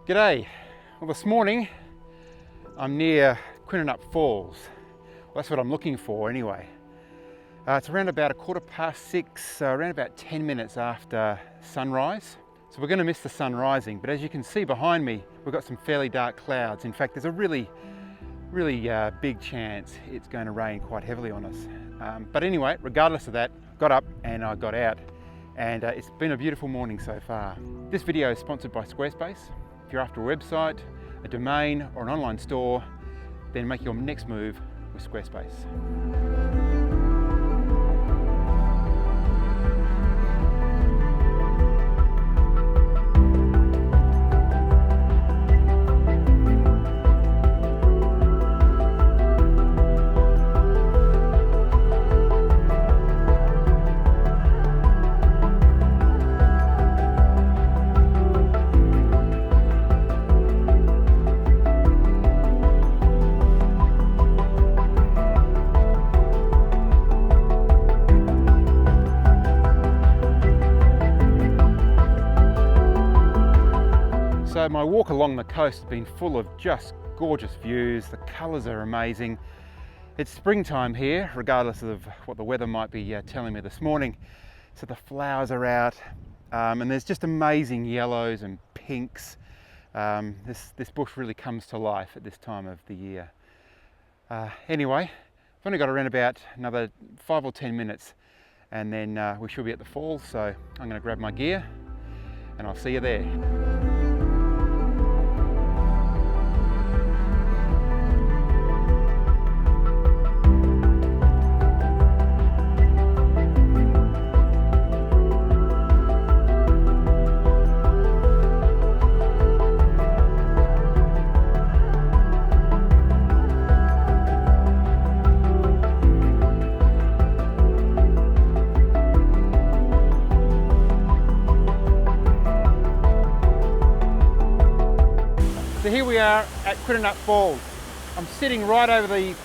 G'day. Well, this morning I'm near Quinninup Falls. Well, that's what I'm looking for anyway. It's around about 6:15, around about 10 minutes after sunrise. So we're going to miss the sun rising, but as you can see behind me, we've got some fairly dark clouds. In fact, there's a really big chance it's going to rain quite heavily on us. But anyway, regardless of that, got up and I got out, and it's been a beautiful morning so far. This video is sponsored by Squarespace. If you're after a website, a domain, or an online store, then make your next move with Squarespace. So my walk along the coast has been full of just gorgeous views. The colours are amazing. It's springtime here, regardless of what the weather might be telling me this morning. So the flowers are out, and there's just amazing yellows and pinks. This bush really comes to life at this time of the year. Anyway, I've only got around about another 5 or 10 minutes, and then we should be at the falls. So I'm going to grab my gear, and I'll see you there. So here we are at Quinninup Falls. I'm sitting right over the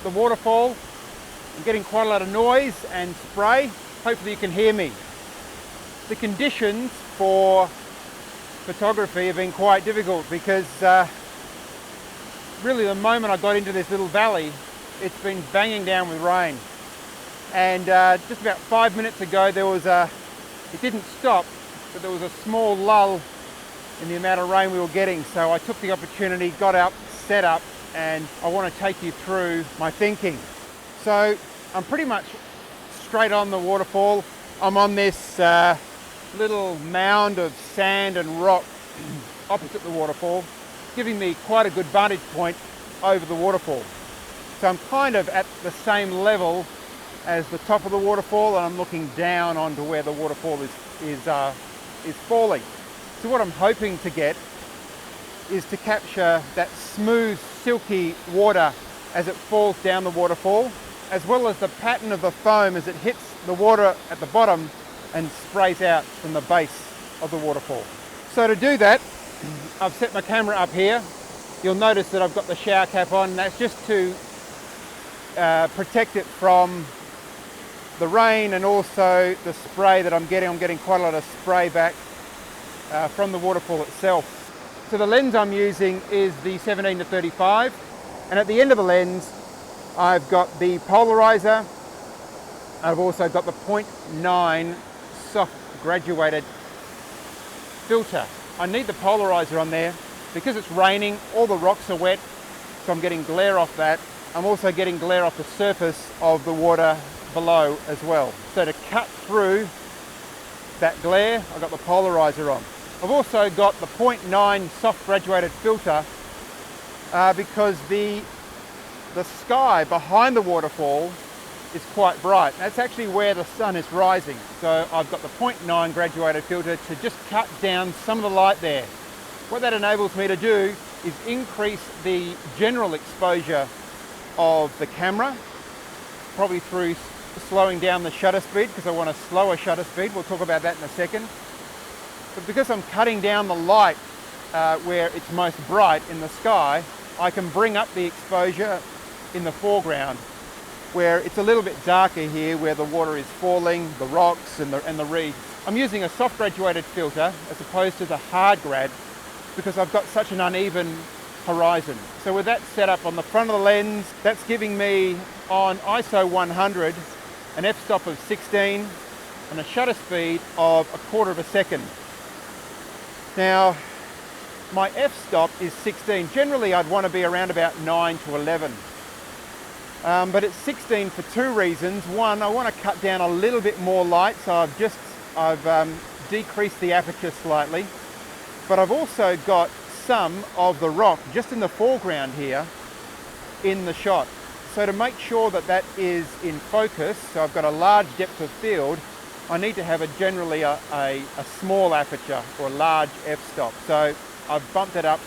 waterfall. I'm getting quite a lot of noise and spray. Hopefully you can hear me. The conditions for photography have been quite difficult because really the moment I got into this little valley, it's been banging down with rain. And just about 5 minutes ago it didn't stop, but there was a small lull in the amount of rain we were getting. So I took the opportunity, got up, set up, and I want to take you through my thinking. So I'm pretty much straight on the waterfall. I'm on this little mound of sand and rock opposite the waterfall, giving me quite a good vantage point over the waterfall. So I'm kind of at the same level as the top of the waterfall, and I'm looking down onto where the waterfall is falling. So what I'm hoping to get is to capture that smooth, silky water as it falls down the waterfall, as well as the pattern of the foam as it hits the water at the bottom and sprays out from the base of the waterfall. So to do that, I've set my camera up here. You'll notice that I've got the shower cap on, and that's just to protect it from the rain and also the spray that I'm getting. I'm getting quite a lot of spray back from the waterfall itself. So the lens I'm using is the 17-35, and at the end of the lens I've got the polariser. I've also got the 0.9 soft graduated filter. I need the polariser on there because it's raining, all the rocks are wet, so I'm getting glare off that. I'm also getting glare off the surface of the water below as well. So to cut through that glare, I've got the polariser on. I've also got the 0.9 soft graduated filter because the sky behind the waterfall is quite bright. That's actually where the sun is rising. So I've got the 0.9 graduated filter to just cut down some of the light there. What that enables me to do is increase the general exposure of the camera, probably through slowing down the shutter speed, because I want a slower shutter speed. We'll talk about that in a second. But because I'm cutting down the light where it's most bright in the sky, I can bring up the exposure in the foreground where it's a little bit darker here, where the water is falling, the rocks and the reeds. I'm using a soft graduated filter as opposed to the hard grad because I've got such an uneven horizon. So with that set up on the front of the lens, that's giving me on ISO 100 an f-stop of 16 and a shutter speed of 1/4 second. Now, my f-stop is 16. Generally, I'd want to be around about 9 to 11. But it's 16 for two reasons. One, I want to cut down a little bit more light, so I've decreased the aperture slightly. But I've also got some of the rock just in the foreground here in the shot. So to make sure that that is in focus, so I've got a large depth of field, I need to have generally a small aperture or a large f-stop. So I've bumped it up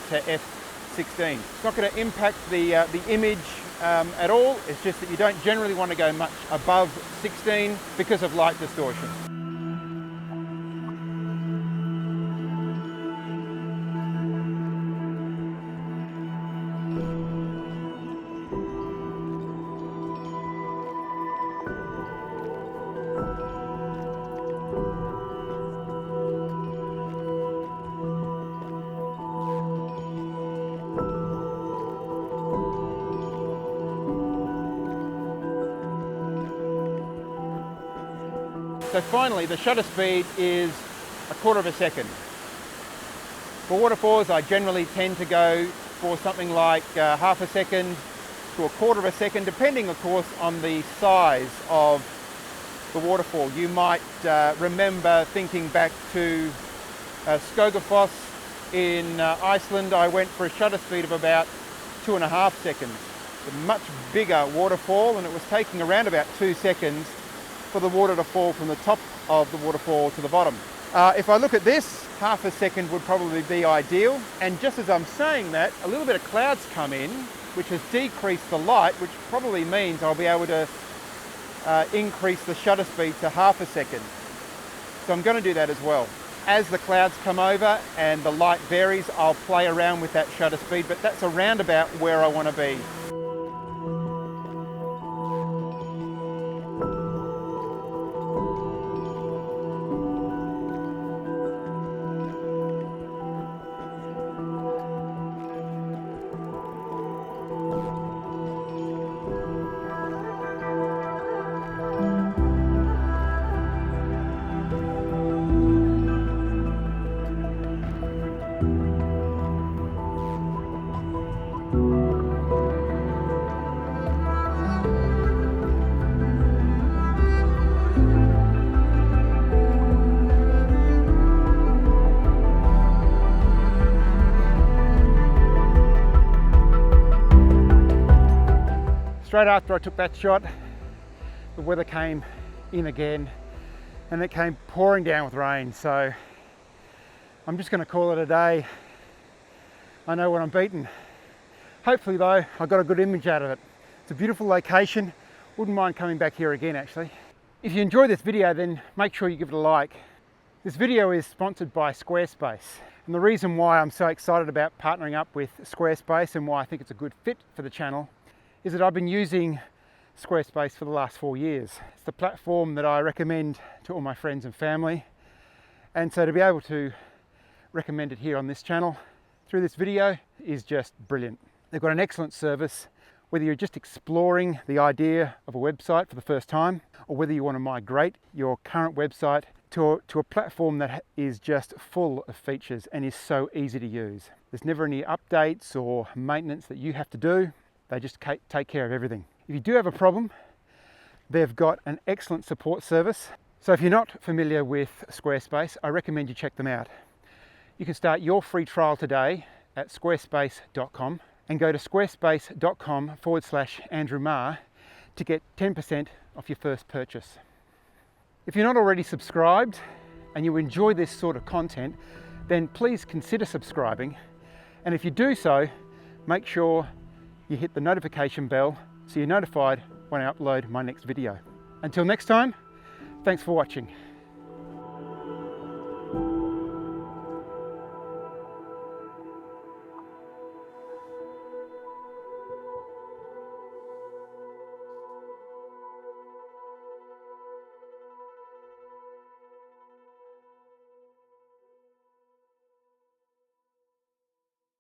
to f16. It's not going to impact the image at all. It's just that you don't generally want to go much above 16 because of light distortion. So finally, the shutter speed is 1/4 second. For waterfalls, I generally tend to go for something like 1/2 second to 1/4 second, depending, of course, on the size of the waterfall. You might remember thinking back to Skogafoss in Iceland. I went for a shutter speed of about 2.5 seconds. A much bigger waterfall, and it was taking around about 2 seconds for the water to fall from the top of the waterfall to the bottom. If I look at this, 1/2 second would probably be ideal. And just as I'm saying that, a little bit of clouds come in, which has decreased the light, which probably means I'll be able to increase the shutter speed to 1/2 second. So I'm going to do that as well. As the clouds come over and the light varies, I'll play around with that shutter speed, but that's around about where I want to be. Straight after I took that shot, the weather came in again and it came pouring down with rain. So I'm just going to call it a day. I know what I'm beaten. Hopefully though, I got a good image out of it. It's a beautiful location. Wouldn't mind coming back here again actually. If you enjoyed this video, then make sure you give it a like. This video is sponsored by Squarespace. And the reason why I'm so excited about partnering up with Squarespace and why I think it's a good fit for the channel is that I've been using Squarespace for the last 4 years. It's the platform that I recommend to all my friends and family. And so to be able to recommend it here on this channel through this video is just brilliant. They've got an excellent service, whether you're just exploring the idea of a website for the first time, or whether you want to migrate your current website to a platform that is just full of features and is so easy to use. There's never any updates or maintenance that you have to do. They just take care of everything. If you do have a problem, they've got an excellent support service. So if you're not familiar with Squarespace, I recommend you check them out. You can start your free trial today at squarespace.com and go to squarespace.com/Andrew Marr to get 10% off your first purchase. If you're not already subscribed and you enjoy this sort of content, then please consider subscribing. And if you do so, make sure you hit the notification bell so you're notified when I upload my next video. Until next time, thanks for watching.